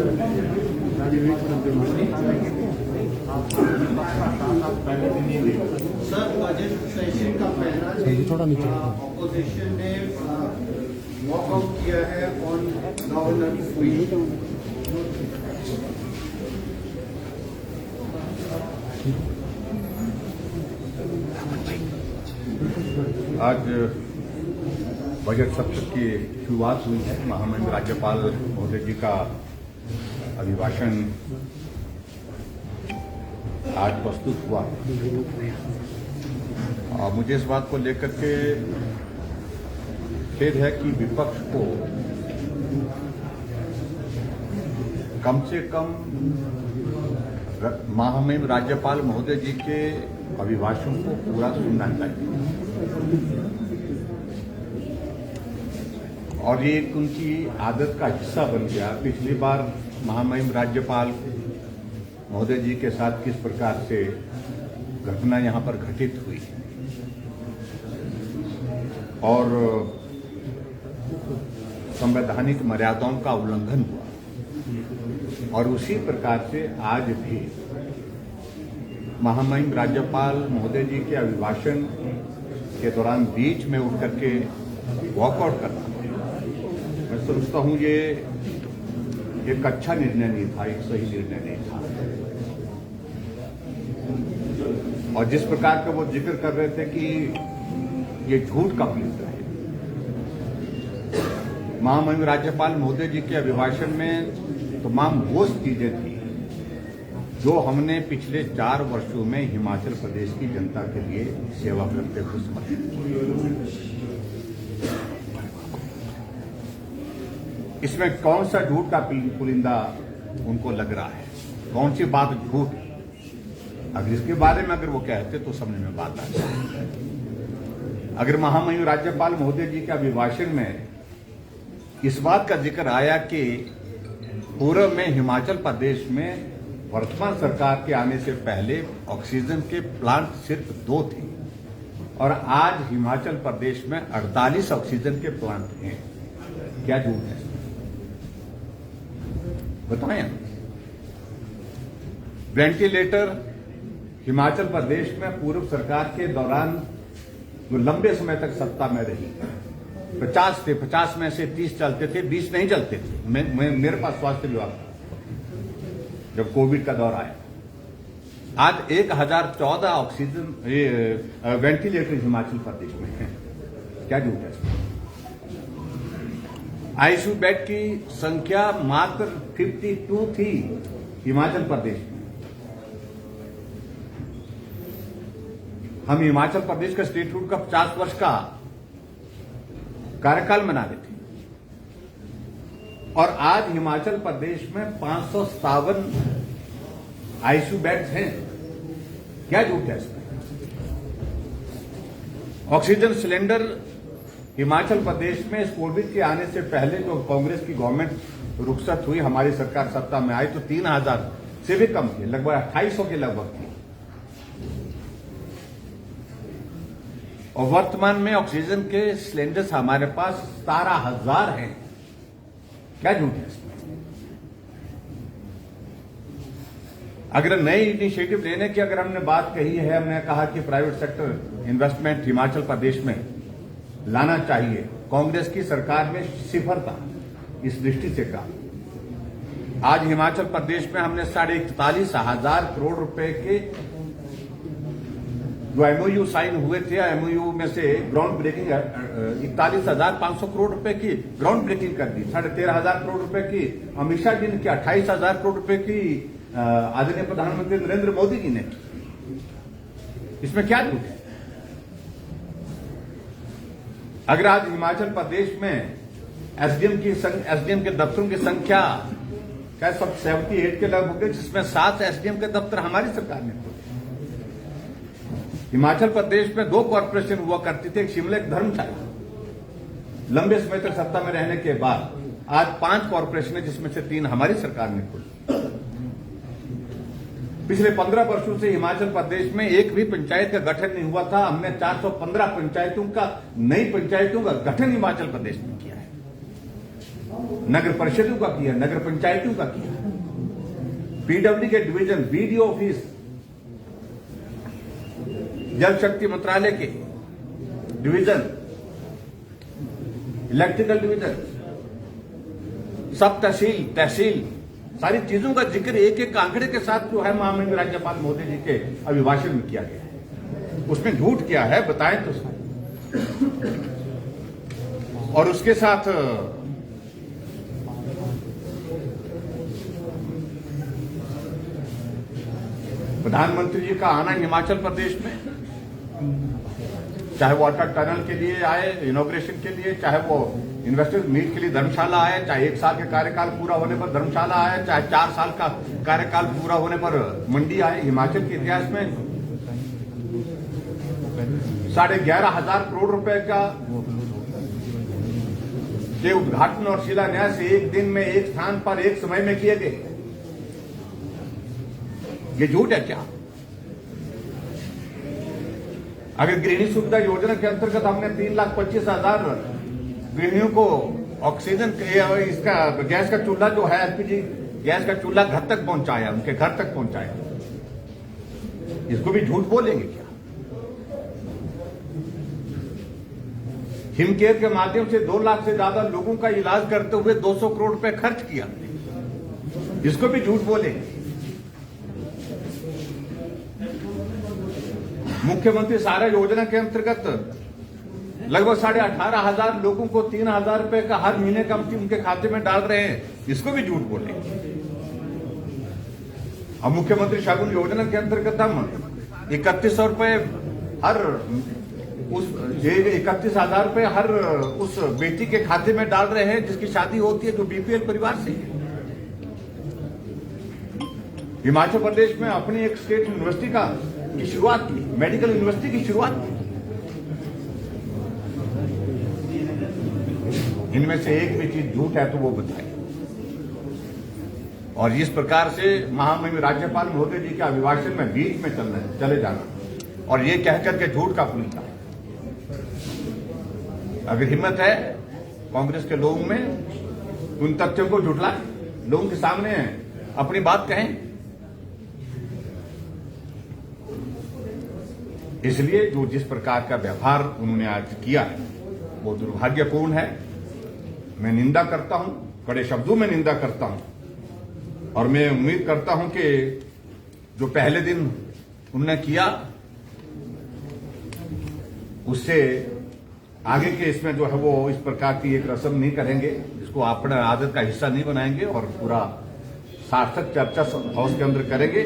Sir, budget session का पहला opposition ने वॉकआउट किया है ऑन गवर्नेंस वीक। आज बजट सत्र की शुरुआत हुई है। महामहिम राज्यपाल महोदय जी का अभिभाषण आज प्रस्तुत हुआ और मुझे इस बात को लेकर के खेद है कि विपक्ष को कम से कम महामहिम राज्यपाल महोदय जी के अभिभाषण को पूरा सुनना चाहिए और ये एक उनकी आदत का हिस्सा बन गया। पिछली बार महामहिम राज्यपाल महोदय जी के साथ किस प्रकार से घटना यहां पर घटित हुई और संवैधानिक मर्यादाओं का उल्लंघन हुआ और उसी प्रकार से आज भी महामहिम राज्यपाल महोदय जी के अभिभाषण के दौरान बीच में उठ करके वॉकआउट करना, मैं समझता हूं ये एक अच्छा निर्णय नहीं था, एक सही निर्णय नहीं था। और जिस प्रकार का वो जिक्र कर रहे थे कि ये झूठ का पलिंदा है, महामहिम राज्यपाल महोदय जी के अभिभाषण में तमाम वो चीजें थी जो हमने पिछले 4 वर्षों में हिमाचल प्रदेश की जनता के लिए सेवा करते हुए समर्पित की। इसमें कौन सा झूठ का पुलिंदा उनको लग रहा है, कौन सी बात झूठ? अगर इसके बारे में अगर वो कहते तो समझ में बात आ जाए। अगर महामहिम राज्यपाल महोदय जी के अभिभाषण में इस बात का जिक्र आया कि पूर्व में हिमाचल प्रदेश में वर्तमान सरकार के आने से पहले ऑक्सीजन के प्लांट सिर्फ 2 थे और आज हिमाचल प्रदेश में 48 ऑक्सीजन के प्लांट हैं, क्या झूठ है? बताएं। वेंटिलेटर हिमाचल प्रदेश में पूर्व सरकार के दौरान जो लंबे समय तक सत्ता में रही 50 थे, 50 में से 30 चलते थे, 20 नहीं चलते थे। मेरे पास स्वास्थ्य विभाग था जब कोविड का दौर आया। आज 1014 ऑक्सीजन वेंटिलेटर हिमाचल प्रदेश में है, क्या झूठ है? आईसीयू बेड की संख्या मात्र 52 थी हिमाचल प्रदेश में। हम हिमाचल प्रदेश का स्टेटहुड का 50 वर्ष का कार्यकाल मना रहे थे और आज हिमाचल प्रदेश में 557 आईसीयू बेड्स हैं, क्या झूठ है इसमें? ऑक्सीजन सिलेंडर हिमाचल प्रदेश में इस कोविड के आने से पहले जो कांग्रेस की गवर्नमेंट रुखसत हुई, हमारी सरकार सत्ता में आई तो 3000 से भी कम थे, लगभग 2800 के लगभग थी और वर्तमान में ऑक्सीजन के सिलेंडर्स हमारे पास 17,000 हैं, क्या झूठ है इसमें? अगर नई इनिशिएटिव लेने की अगर हमने बात कही है, हमने कहा कि private sector investment Himachal Pradesh में लाना चाहिए, कांग्रेस की सरकार में सिफर था इस दृष्टि से कहा। आज हिमाचल प्रदेश में हमने 41,500 करोड़ रुपए के जो एमओयू साइन हुए थे, एमओयू में से ग्राउंड ब्रेकिंग 41,500 करोड़ रुपए की ग्राउंड ब्रेकिंग कर दी। 13,500 करोड़ रुपए की अमित शाह जी ने की, 28,000 करोड़ रुपए की आदरणीय प्रधानमंत्री नरेंद्र मोदी जी ने की। इसमें क्या झूठ है? अगर आज हिमाचल प्रदेश में एसडीएम के दफ्तरों की संख्या क्या सब 78 के लगभग है, जिसमें 7 एसडीएम के दफ्तर हमारी सरकार ने खोले। हिमाचल प्रदेश में 2 कॉर्पोरेशन हुआ करती थी, एक शिमला, एक धर्मशाला। लंबे समय तक सत्ता में रहने के बाद आज 5 कॉर्पोरेशन है, जिसमें से 3 हमारी सरकार ने खोली। पिछले 15 वर्षों से हिमाचल प्रदेश में एक भी पंचायत का गठन नहीं हुआ था। हमने 415 पंचायतों का, नई पंचायतों का गठन हिमाचल प्रदेश में किया है। नगर परिषदों का किया, नगर पंचायतों का किया, पीडब्ल्यू के डिवीजन, बीडीओ ऑफिस, जल शक्ति मंत्रालय के डिवीजन, इलेक्ट्रिकल डिवीजन, सब तहसील सारी चीजों का जिक्र एक एक आंकड़े के साथ जो है महामहिम राज्यपाल महोदय जी के अभिभाषण में किया गया है। उसमें झूठ किया है, बताएं तो सही। और उसके साथ प्रधानमंत्री जी का आना हिमाचल प्रदेश में, चाहे वो अटल टनल के लिए आए, इनॉग्रेशन के लिए, चाहे वो इन्वेस्टर्स मीट के लिए धर्मशाला आए, चाहे 1 साल के कार्यकाल पूरा होने पर धर्मशाला आए, चाहे 4 साल का कार्यकाल पूरा होने पर मंडी आए। हिमाचल के इतिहास में 11,500 करोड़ रुपए का के उद्घाटन और शिलान्यास एक दिन में, एक स्थान पर, एक समय में किए गए। ये झूठ है क्या? अगर गृहिणी सुविधा योजना के अंतर्गत हमने 3,25,000 गृहिणियों को ऑक्सीजन, इसका गैस का चूल्हा जो है, एलपीजी गैस का चूल्हा घर तक पहुंचाया, उनके घर तक पहुंचाया, इसको भी झूठ बोलेंगे क्या? हिमकेयर के माध्यम से 2 लाख से ज्यादा लोगों का इलाज करते हुए 200 करोड़ रुपए खर्च किया, इसको भी झूठ बोलेंगे। मुख्यमंत्री सहारा योजना के अंतर्गत लगभग 18,500 लोगों को 3,000 रुपए का हर महीने का उनके खाते में डाल रहे हैं, इसको भी झूठ बोलेंगे। अब मुख्यमंत्री शगुन योजना के अंतर्गत हम 3,100 रुपए हर उस 31,000 रुपए हर उस बेटी के खाते में डाल रहे हैं जिसकी शादी होती है, जो बीपीएल परिवार से है। हिमाचल प्रदेश में अपनी एक स्टेट यूनिवर्सिटी की शुरुआत की, मेडिकल यूनिवर्सिटी की शुरुआत की। इनमें से एक भी चीज झूठ है तो वो बताए। और इस प्रकार से महामहिम राज्यपाल महोदय जी के अभिभाषण में बीच में चले जाना और ये कह करके झूठ का पुलिंदा। अगर हिम्मत है कांग्रेस के लोगों में, उन तथ्यों को झुठलाएं, लोगों के सामने अपनी बात कहें। इसलिए जो जिस प्रकार का व्यवहार उन्होंने आज किया है वो दुर्भाग्यपूर्ण है। मैं निंदा करता हूं, कड़े शब्दों में निंदा करता हूं। और मैं उम्मीद करता हूं कि जो पहले दिन उन्होंने किया उससे आगे के इसमें जो है वो इस प्रकार की एक रस्म नहीं करेंगे, इसको अपना आदत का हिस्सा नहीं बनाएंगे और पूरा सार्थक चर्चा हाउस के अंदर करेंगे।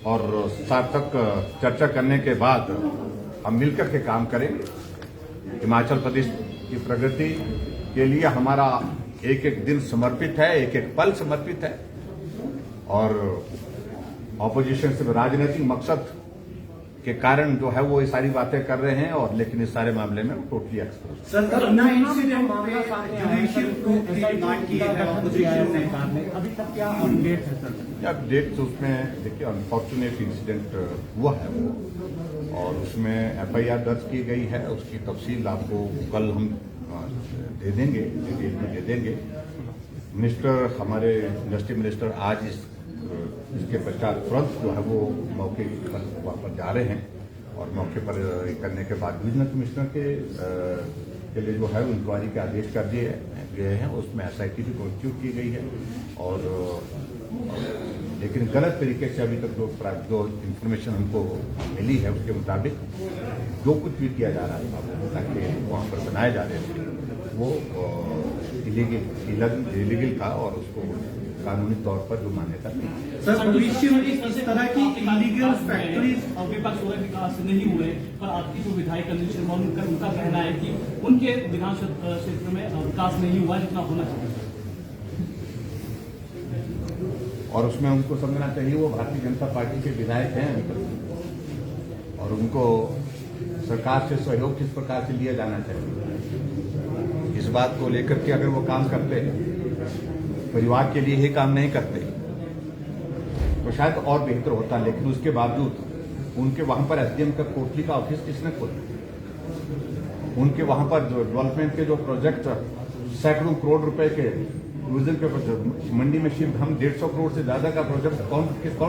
और सार्थक चर्चा करने के बाद हम मिलकर के काम करेंगे। हिमाचल प्रदेश की प्रगति के लिए हमारा एक एक दिन समर्पित है, एक एक पल समर्पित है। और ऑपोजिशन से राजनीतिक मकसद के कारण जो है वो ये सारी बातें कर रहे हैं, और लेकिन इस सारे मामले में totally expert. Sir, incident judicial proof की डिमांड की है ऑपोजिशन ने, अभी तक क्या अपडेट है सर? अपडेट तो उसमें देखिए अनफॉर्चुनेट इंसिडेंट हुआ है वो, और उसमें एफआईआर दर्ज की गई है। उसकी तफसील आपको कल हम दे देंगे, डिटेल में दे देंगे। मिनिस्टर, हमारे इंडस्ट्री मिनिस्टर आज इसके पश्चात तुरंत जो है वो मौके पर वहाँ पर जा रहे हैं, और मौके पर करने के बाद डिविजनल कमिश्नर के लिए जो है इंक्वायरी के आदेश कर दिए गए हैं। उसमें एसआईटी भी कॉन्स्टिट्यूट की गई है। और लेकिन गलत तरीके से अभी तक जो इन्फॉर्मेशन हमको मिली है उसके मुताबिक जो कुछ भी किया जा रहा है ताकि वहाँ पर बनाए जा रहे थे वो इलीगल था, और उसको कानूनी तौर पर जो मान्यता नहीं। सर, भविष्य में इस तरह की इलीगल फैक्ट्रीज विपक्ष हो विकास नहीं हुए, पर आपकी जो विधायक उनका कहना है कि उनके विधान क्षेत्र में विकास नहीं हुआ जितना होना चाहिए, और उसमें उनको समझना चाहिए वो भारतीय जनता पार्टी के विधायक हैं और उनको सरकार से सहयोग किस प्रकार से लिया जाना चाहिए, इस बात को लेकर के अगर वो काम करते हैं, परिवार के लिए ही काम नहीं करते तो शायद और बेहतर होता। लेकिन उसके बावजूद उनके वहां पर एसडीएम का कोटली का ऑफिस किसने खोला? उनके वहां पर जो डेवलपमेंट के जो प्रोजेक्ट सैकड़ों करोड़ रुपए के टूरिज्म के प्रोजेक्ट, मंडी में सिर्फ हम 150 करोड़ से ज्यादा का प्रोजेक्ट कौन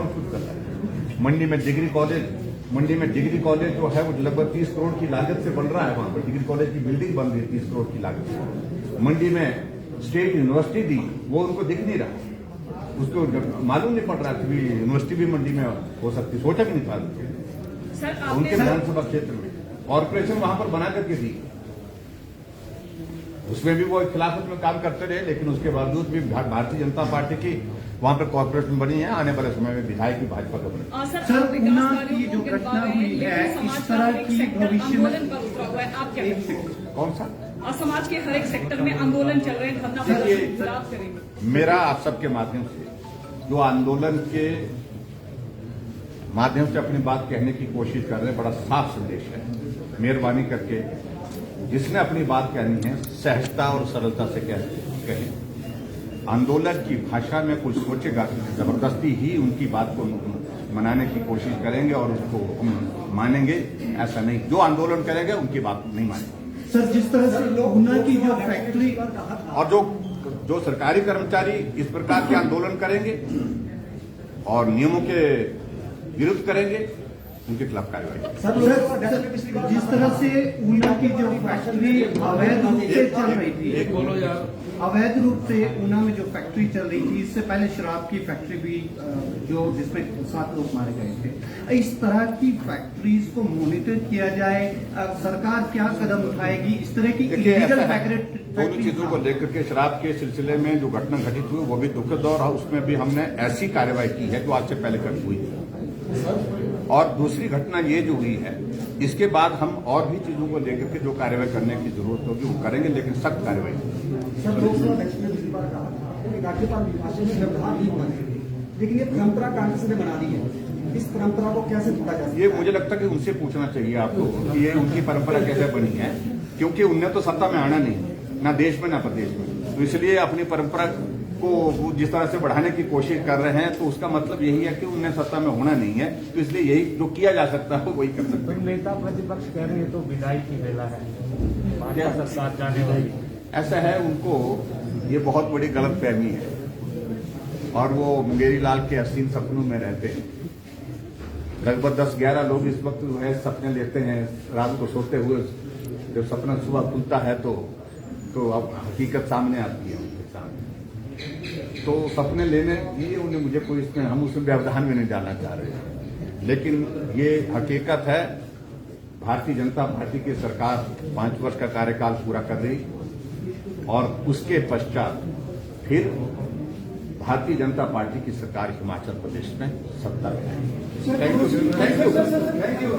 शुरू कर रहा है? मंडी में डिग्री कॉलेज जो है वो लगभग 30 करोड़ की लागत से बन रहा है। वहां पर डिग्री कॉलेज की बिल्डिंग बन रही है 30 करोड़ की लागत से। मंडी में स्टेट यूनिवर्सिटी दी, वो उनको दिख नहीं रहा, उसको मालूम नहीं पड़ रहा कि यूनिवर्सिटी भी मंडी में हो सकती, सोचा भी नहीं था उनके विधानसभा क्षेत्र में। कॉर्पोरेशन वहां पर बना करके दी, उसमें भी वो खिलाफत में काम करते रहे, लेकिन उसके बावजूद भी भारतीय जनता पार्टी की वहां पर कॉर्पोरेशन बनी है। आने वाले समय में विधायक की भाजपा का बने। सर, ऊना की जो घटना हुई है, इस तरह की भविष्य में आप क्या कौन सा समाज के हर एक सेक्टर में आंदोलन चल रहे हैं, धरना प्रदर्शन करेंगे? मेरा आप सबके माध्यम से जो आंदोलन के माध्यम से अपनी बात कहने की कोशिश कर रहे हैं, बड़ा साफ संदेश है। मेहरबानी करके जिसने अपनी बात कहनी है सहजता और सरलता से कहें। आंदोलन की भाषा में कुछ सोचेगा, जबरदस्ती ही उनकी बात को मनाने की कोशिश करेंगे और उसको मानेंगे, ऐसा नहीं। जो आंदोलन करेंगे उनकी बात नहीं मानेंगे। सर, जिस तरह से ऊना की जो फैक्ट्री और जो सरकारी कर्मचारी इस प्रकार के आंदोलन करेंगे और नियमों के विरुद्ध करेंगे, उनके खिलाफ कार्रवाई। सर, जिस तरह से ऊना की जो फैक्ट्री अवैध रूप से चल रही थी, अवैध रूप से ऊना में जो फैक्ट्री चल रही थी, इससे पहले शराब की फैक्ट्री भी जो जिसमें 7 लोग मारे गए थे, इस तरह की फैक्ट्रीज को मॉनिटर किया जाए, सरकार क्या कदम उठाएगी इस तरह की इलीगल दोनों चीजों को लेकर के? शराब के सिलसिले में जो घटना घटित हुई वो भी दुखद, और उसमें भी हमने ऐसी कार्रवाई की है जो आज से पहले कभी हुई है। और दूसरी घटना ये जो हुई है, इसके बाद हम और भी चीजों को लेकर के जो कार्रवाई करने की जरूरत होगी वो करेंगे, लेकिन सख्त कार्रवाई। राज्यपाल भाषण में व्यवहार नहीं होना चाहिए, लेकिन ये परंपरा कांग्रेस ने बना दी है, इस परंपरा को कैसे तोड़ा जा सकता है? ये मुझे लगता है कि उनसे पूछना चाहिए आपको कि ये उनकी परंपरा कैसे बनी है, क्योंकि उनने तो सत्ता में आना नहीं, ना देश में ना प्रदेश में, तो इसलिए अपनी परंपरा को जिस तरह से बढ़ाने की कोशिश कर रहे हैं, तो उसका मतलब यही है कि उन्हें सत्ता में होना नहीं है, तो इसलिए यही जो किया जा सकता है वही कर सकते हैं। नेता प्रतिपक्ष कह रहे हैं तो विदाई की वेला है, भाजपा सरकार जाने वाली। ऐसा है, उनको ये बहुत बड़ी गलतफहमी है और वो मुंगेरी लाल के हसीन सपनों में रहते हैं। लगभग 10-11 लोग इस वक्त जो है सपने लेते हैं रात को सोते हुए, जब सपना सुबह खुलता है तो अब हकीकत सामने आती है उनके सामने। तो सपने लेने ये उन्हें मुझे कोई इसमें हम उसमें व्यवधान में नहीं डालना चाह रहे हैं, लेकिन ये हकीकत है। भारतीय जनता पार्टी की सरकार 5 वर्ष का कार्यकाल पूरा कर रही और उसके पश्चात फिर भारतीय जनता पार्टी की सरकार हिमाचल प्रदेश में सत्ता में है। Thank you.